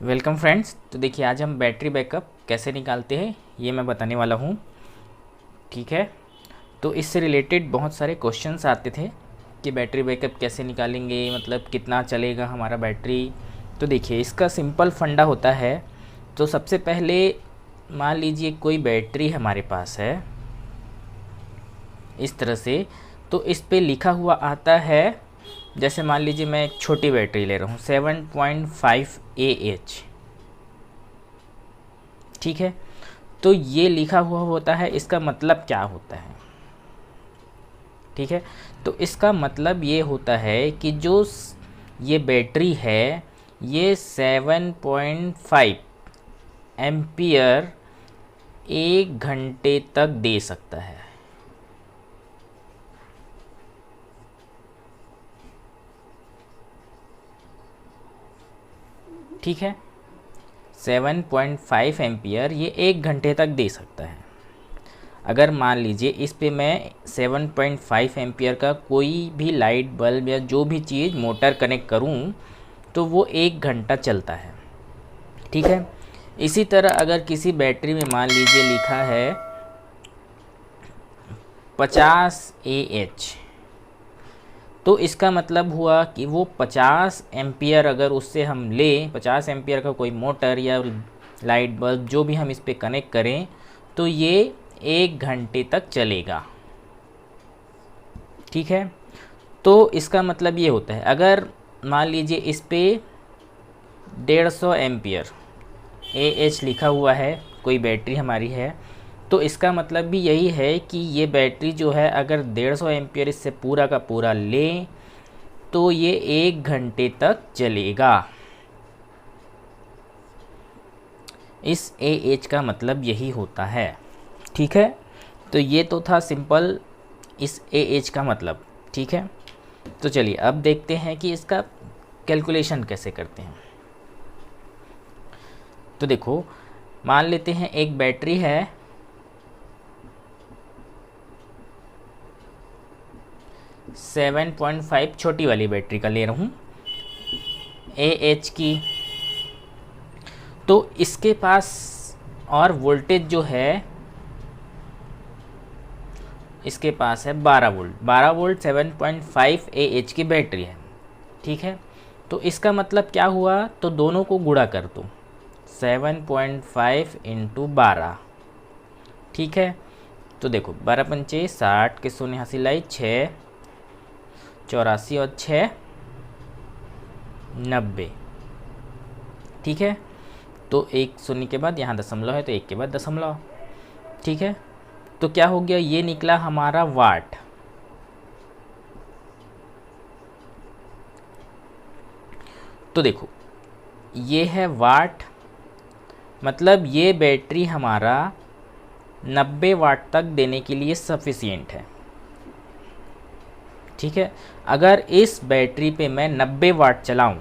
Welcome friends. तो देखिए आज हम बैटरी बैकअप कैसे निकालते हैं ये मैं बताने वाला हूँ। ठीक है, तो इससे रिलेटेड बहुत सारे क्वेश्चंस आते थे कि बैटरी बैकअप कैसे निकालेंगे, मतलब कितना चलेगा हमारा बैटरी। तो देखिए इसका सिंपल फंडा होता है। तो सबसे पहले मान लीजिए कोई बैटरी हमारे पास है इस तरह से, तो इस पे लिखा हुआ आता है, जैसे मान लीजिए मैं एक छोटी बैटरी ले रहा हूँ 7.5 AH। ठीक है, तो ये लिखा हुआ होता है, इसका मतलब क्या होता है। ठीक है, तो इसका मतलब ये होता है कि जो ये बैटरी है ये 7.5 एम्पियर 1 घंटे तक दे सकता है। ठीक है, 7.5 एम्पियर ये 1 घंटे तक दे सकता है। अगर मान लीजिए इस पे मैं 7.5 एम्पियर का कोई भी लाइट बल्ब या जो भी चीज़ मोटर कनेक्ट करूं तो वो 1 घंटा चलता है। ठीक है, इसी तरह अगर किसी बैटरी में मान लीजिए लिखा है 50 AH, तो इसका मतलब हुआ कि वो 50 एम्पियर अगर उससे हम लें, 50 एम्पियर का कोई मोटर या लाइट बल्ब जो भी हम इस पे कनेक्ट करें तो ये 1 घंटे तक चलेगा। ठीक है, तो इसका मतलब ये होता है अगर मान लीजिए इस पे 150 एम्पियर AH लिखा हुआ है, कोई बैटरी हमारी है, तो इसका मतलब भी यही है कि ये बैटरी जो है अगर 150 एम्पियर इससे पूरा का पूरा लें तो ये 1 घंटे तक चलेगा। इस AH का मतलब यही होता है। ठीक है, तो ये तो था सिंपल इस AH का मतलब। ठीक है, तो चलिए अब देखते हैं कि इसका कैलकुलेशन कैसे करते हैं। तो देखो मान लेते हैं एक बैटरी है 7.5, छोटी वाली बैटरी का ले रहा हूँ AH की। तो इसके पास और वोल्टेज जो है इसके पास है 12 वोल्ट। 12 वोल्ट 7.5 AH की बैटरी है। ठीक है, तो इसका मतलब क्या हुआ, तो दोनों को गुणा कर दो 7.5 इंटू 12। ठीक है, तो देखो 12 पंचे 60 के शून्य हासिल लाई 6, 84 और 6 90। ठीक है, तो एक शून्य के बाद यहाँ दशमलव है तो एक के बाद दशमलव। ठीक है, तो क्या हो गया, ये निकला हमारा वाट। तो देखो ये है वाट, मतलब ये बैटरी हमारा 90 वाट तक देने के लिए सफिशिएंट है। ठीक है, अगर इस बैटरी पे मैं 90 वाट चलाऊं,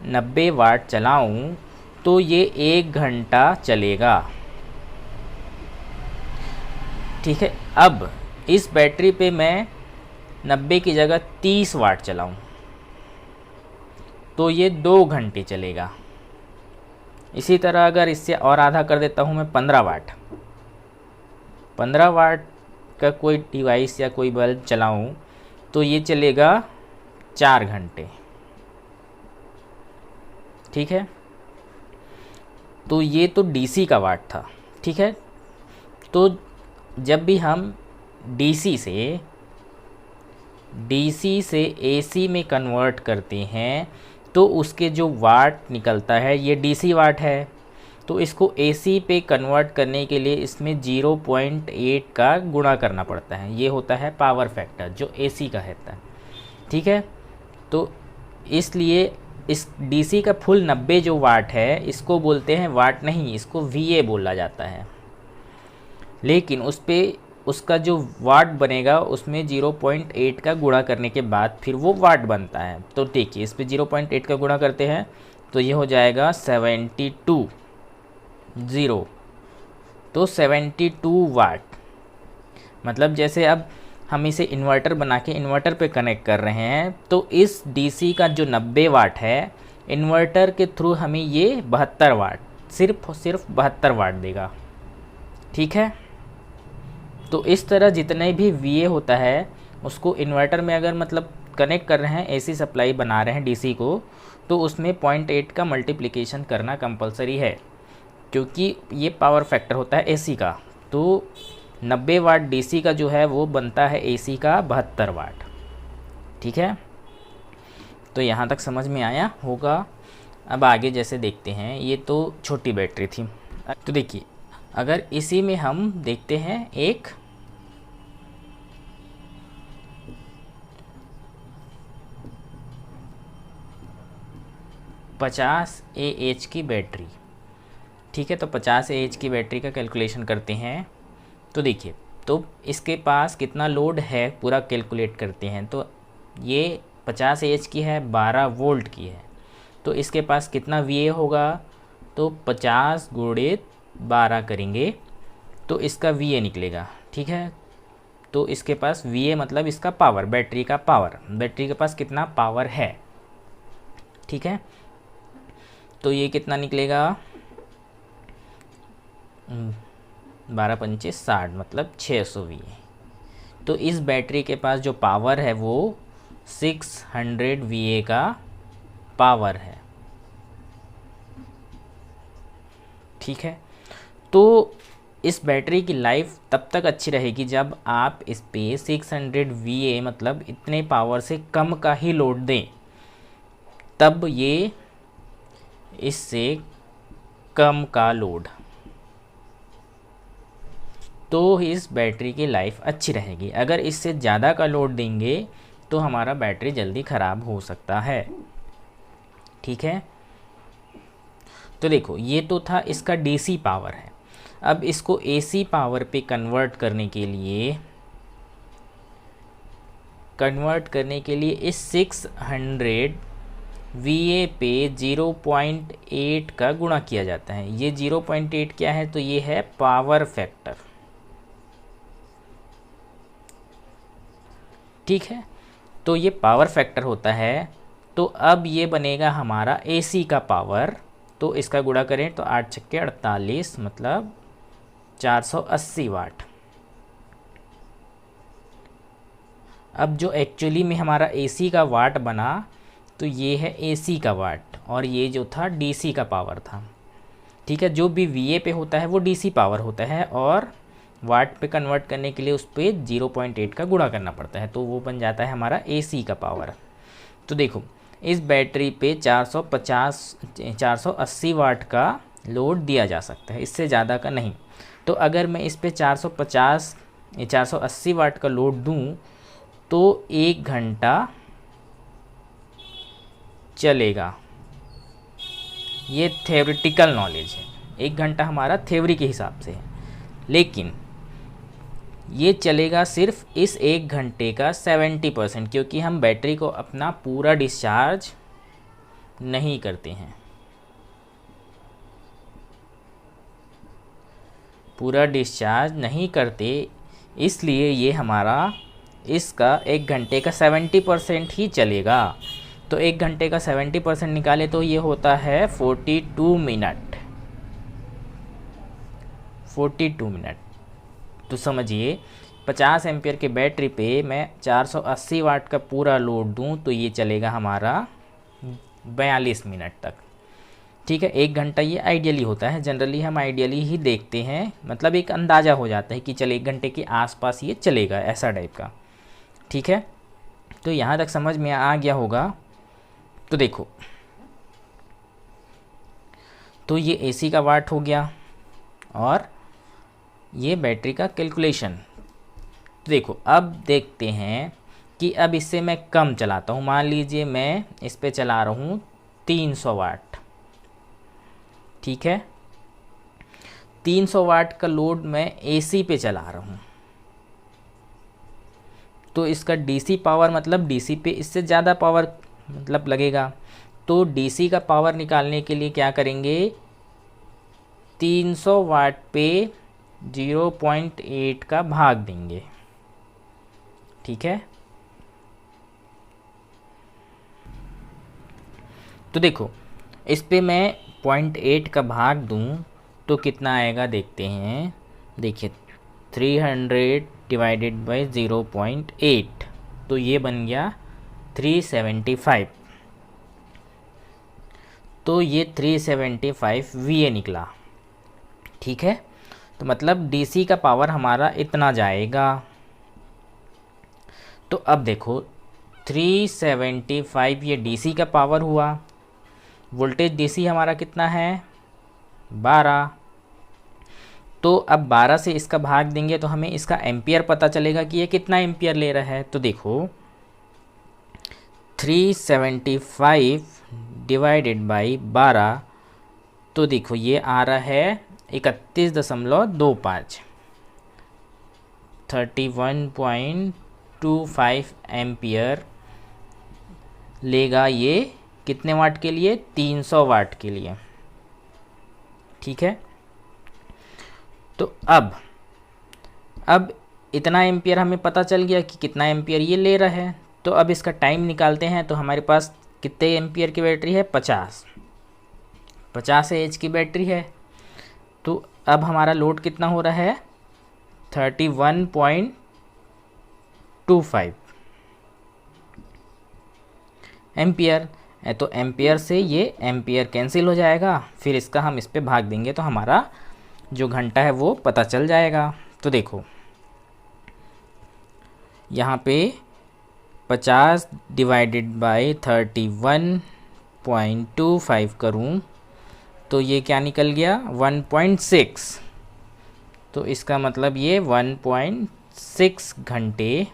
90 वाट चलाऊं तो ये 1 घंटा चलेगा। ठीक है, अब इस बैटरी पे मैं 90 की जगह 30 वाट चलाऊं तो ये 2 घंटे चलेगा। इसी तरह अगर इससे और आधा कर देता हूं मैं 15 वाट, 15 वाट का कोई डिवाइस या कोई बल्ब चलाऊं तो ये चलेगा 4 घंटे। ठीक है, तो ये तो DC का वाट था। ठीक है, तो जब भी हम DC से AC में कन्वर्ट करते हैं तो उसके जो वाट निकलता है ये DC वाट है, तो इसको AC पे कन्वर्ट करने के लिए इसमें 0.8 का गुणा करना पड़ता है। ये होता है पावर फैक्टर जो AC का रहता है। ठीक है, तो इसलिए इस DC का फुल 90 जो वाट है इसको बोलते हैं वाट नहीं, इसको VA बोला जाता है। लेकिन उस पे उसका जो वाट बनेगा उसमें 0.8 का गुणा करने के बाद फिर वो वाट बनता है। तो देखिए इस पे 0.8 का गुणा करते हैं तो ये हो जाएगा 72 0, तो 72 वाट। मतलब जैसे अब हम इसे इन्वर्टर बना के इन्वर्टर पे कनेक्ट कर रहे हैं तो इस DC का जो 90 वाट है इन्वर्टर के थ्रू हमें ये 72 वाट, सिर्फ 72 वाट देगा। ठीक है, तो इस तरह जितने भी VA होता है उसको इन्वर्टर में अगर मतलब कनेक्ट कर रहे हैं, AC सप्लाई बना रहे हैं DC को, तो उसमें 0.8 का मल्टीप्लिकेशन करना कंपलसरी है, क्योंकि ये पावर फैक्टर होता है AC का। तो 90 वाट DC का जो है वो बनता है AC का 72 वाट। ठीक है, तो यहाँ तक समझ में आया होगा। अब आगे जैसे देखते हैं, ये तो छोटी बैटरी थी। तो देखिए, अगर इसी में हम देखते हैं एक 50 AH की बैटरी। ठीक है, तो 50 AH की बैटरी का कैलकुलेशन करते हैं। तो देखिए, तो इसके पास कितना लोड है पूरा कैलकुलेट करते हैं। तो ये 50 AH की है, 12 वोल्ट की है, तो इसके पास कितना VA होगा, तो 50 गुणित 12 करेंगे तो इसका VA निकलेगा। ठीक है, तो इसके पास VA मतलब इसका पावर, बैटरी का पावर, बैटरी के पास कितना पावर है। ठीक है, तो ये कितना निकलेगा, 12 पंचे 60 मतलब 600 VA। तो इस बैटरी के पास जो पावर है वो 600 VA का पावर है। ठीक है, तो इस बैटरी की लाइफ तब तक अच्छी रहेगी जब आप इस पे 600 VA मतलब इतने पावर से कम का ही लोड दें, तब ये इससे कम का लोड, तो इस बैटरी की लाइफ अच्छी रहेगी। अगर इससे ज़्यादा का लोड देंगे तो हमारा बैटरी जल्दी ख़राब हो सकता है। ठीक है, तो देखो ये तो था इसका DC पावर है। अब इसको AC पावर पे कन्वर्ट करने के लिए इस 600 VA पे 0.8 का गुणा किया जाता है। ये 0.8 क्या है, तो ये है पावर फैक्टर। ठीक है, तो ये पावर फैक्टर होता है। तो अब ये बनेगा हमारा AC का पावर, तो इसका गुणा करें तो 8 छक्के 48 मतलब 480 वाट। अब जो एक्चुअली में हमारा AC का वाट बना, तो ये है AC का वाट, और ये जो था DC का पावर था। ठीक है, जो भी VA पे होता है वो DC पावर होता है, और वाट पे कन्वर्ट करने के लिए उस पर 0.8 का गुणा करना पड़ता है, तो वो बन जाता है हमारा AC का पावर। तो देखो, इस बैटरी पे 480 वाट का लोड दिया जा सकता है, इससे ज़्यादा का नहीं। तो अगर मैं इस पे 480 वाट का लोड दूं तो 1 घंटा चलेगा। ये थ्योरेटिकल नॉलेज है, 1 घंटा हमारा थ्योरी के हिसाब से है, लेकिन ये चलेगा सिर्फ इस 1 घंटे का 70%, क्योंकि हम बैटरी को अपना पूरा डिस्चार्ज नहीं करते हैं। पूरा डिस्चार्ज नहीं करते, इसलिए ये हमारा इसका 1 घंटे का 70% ही चलेगा। तो 1 घंटे का 70% निकाले तो ये होता है 42 मिनट। 42 मिनट। तो समझिए 50 एम्पियर के बैटरी पे मैं 480 वाट का पूरा लोड दूं तो ये चलेगा हमारा 42 मिनट तक। ठीक है, 1 घंटा ये आइडियली होता है, जनरली हम आइडियली ही देखते हैं, मतलब एक अंदाज़ा हो जाता है कि चल 1 घंटे के आसपास ये चलेगा, ऐसा टाइप का। ठीक है, तो यहाँ तक समझ में आ गया होगा। तो देखो, तो ये AC का वाट हो गया और ये बैटरी का कैलकुलेशन। तो देखो, अब देखते हैं कि अब इससे मैं कम चलाता हूँ। मान लीजिए मैं इस पे चला रहा हूँ 300 वाट। ठीक है, 300 वाट का लोड मैं AC पे चला रहा हूँ, तो इसका DC पावर मतलब DC पे इससे ज़्यादा पावर मतलब लगेगा। तो DC का पावर निकालने के लिए क्या करेंगे, 300 वाट पे 0.8 का भाग देंगे। ठीक है, तो देखो इस पे मैं 0.8 का भाग दूं तो कितना आएगा देखते हैं। देखिए 300 डिवाइडेड बाई 0.8 तो ये बन गया 375। तो ये 375 VA निकला। ठीक है, तो मतलब DC का पावर हमारा इतना जाएगा। तो अब देखो 375 ये DC का पावर हुआ, वोल्टेज DC हमारा कितना है 12। तो अब 12 से इसका भाग देंगे तो हमें इसका एम्पियर पता चलेगा कि ये कितना एम्पियर ले रहा है। तो देखो 375 डिवाइडेड बाई 12 तो देखो ये आ रहा है 31.25 31.25 एम्पियर लेगा ये कितने वाट के लिए 300 वाट के लिए। ठीक है, तो अब इतना एम्पियर हमें पता चल गया कि कितना एम्पियर ये ले रहा है। तो अब इसका टाइम निकालते हैं। तो हमारे पास कितने एम्पियर की बैटरी है 50 एच की बैटरी है। तो अब हमारा लोड कितना हो रहा है 31.25 एम्पियर। तो एम्पियर से ये एम्पियर कैंसिल हो जाएगा, फिर इसका हम इस पे भाग देंगे तो हमारा जो घंटा है वो पता चल जाएगा। तो देखो यहाँ पे 50 डिवाइडेड बाई 31.25 करूँ तो ये क्या निकल गया 1.6। तो इसका मतलब ये 1.6 घंटे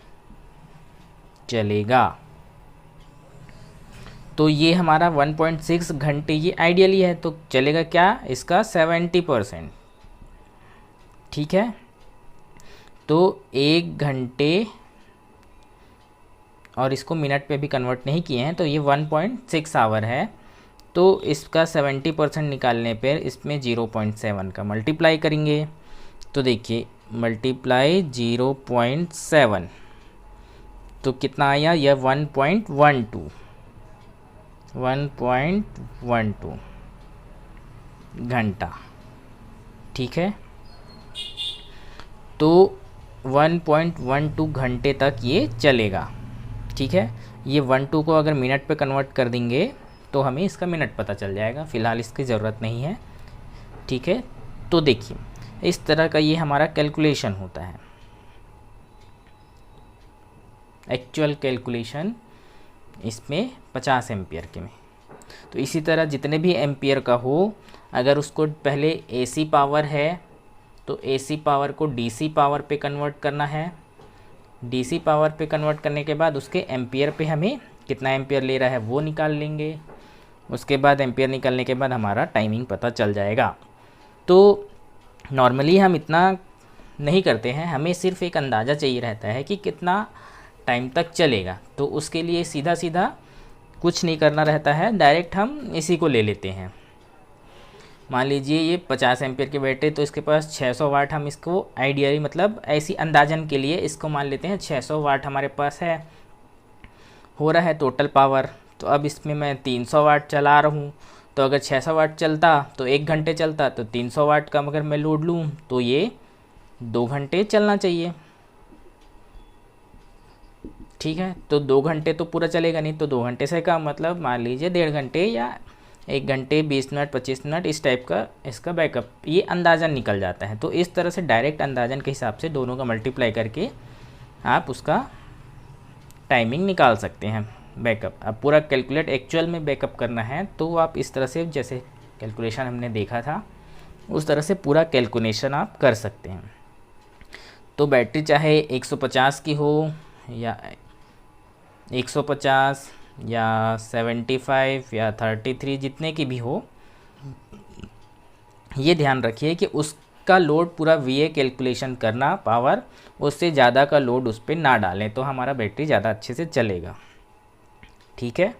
चलेगा। तो ये हमारा 1.6 घंटे ये आइडियली है, तो चलेगा क्या इसका 70%। ठीक है, तो 1 घंटे और इसको मिनट पे भी कन्वर्ट नहीं किए हैं तो ये 1.6 आवर है। तो इसका 70% निकालने पर इसमें 0.7 का मल्टीप्लाई करेंगे। तो देखिए मल्टीप्लाई 0.7 तो कितना आया यह 1.12 घंटा। ठीक है, तो 1.12 घंटे तक ये चलेगा। ठीक है, ये 12 को अगर मिनट पे कन्वर्ट कर देंगे तो हमें इसका मिनट पता चल जाएगा, फ़िलहाल इसकी ज़रूरत नहीं है। ठीक है, तो देखिए इस तरह का ये हमारा कैलकुलेशन होता है, एक्चुअल कैलकुलेशन इसमें 50 एम्पियर के में। तो इसी तरह जितने भी एम्पियर का हो, अगर उसको पहले AC पावर है तो AC पावर को DC पावर पे कन्वर्ट करना है। DC पावर पे कन्वर्ट करने के बाद उसके एम्पियर पे हमें कितना एम्पियर ले रहा है वो निकाल लेंगे। उसके बाद एम्पियर निकालने के बाद हमारा टाइमिंग पता चल जाएगा। तो नॉर्मली हम इतना नहीं करते हैं, हमें सिर्फ एक अंदाज़ा चाहिए रहता है कि कितना टाइम तक चलेगा। तो उसके लिए सीधा सीधा कुछ नहीं करना रहता है, डायरेक्ट हम इसी को ले लेते हैं। मान लीजिए ये 50 एम्पियर की बैटरी, तो इसके पास 600 वाट, हम इसको आइडियली मतलब ऐसी अंदाजन के लिए इसको मान लेते हैं 600 वाट हमारे पास है, हो रहा है टोटल पावर। तो अब इसमें मैं 300 वाट चला रहा हूँ, तो अगर 600 वाट चलता तो 1 घंटे चलता, तो 300 वाट का अगर मैं लोड लूँ तो ये 2 घंटे चलना चाहिए। ठीक है, तो 2 घंटे तो पूरा चलेगा नहीं, तो 2 घंटे से कम मतलब मान लीजिए 1.5 घंटे या 1 घंटे 20 मिनट 25 मिनट इस टाइप का इसका बैकअप ये अंदाज़न निकल जाता है। तो इस तरह से डायरेक्ट अंदाज़न के हिसाब से दोनों का मल्टीप्लाई करके आप उसका टाइमिंग निकाल सकते हैं बैकअप। अब पूरा कैलकुलेट एक्चुअल में बैकअप करना है तो आप इस तरह से जैसे कैलकुलेशन हमने देखा था उस तरह से पूरा कैलकुलेशन आप कर सकते हैं। तो बैटरी चाहे 150 की हो या 150 या 75 या 33 जितने की भी हो, ये ध्यान रखिए कि उसका लोड पूरा VA कैलकुलेशन करना पावर, उससे ज़्यादा का लोड उस पर ना डालें तो हमारा बैटरी ज़्यादा अच्छे से चलेगा। ठीक है।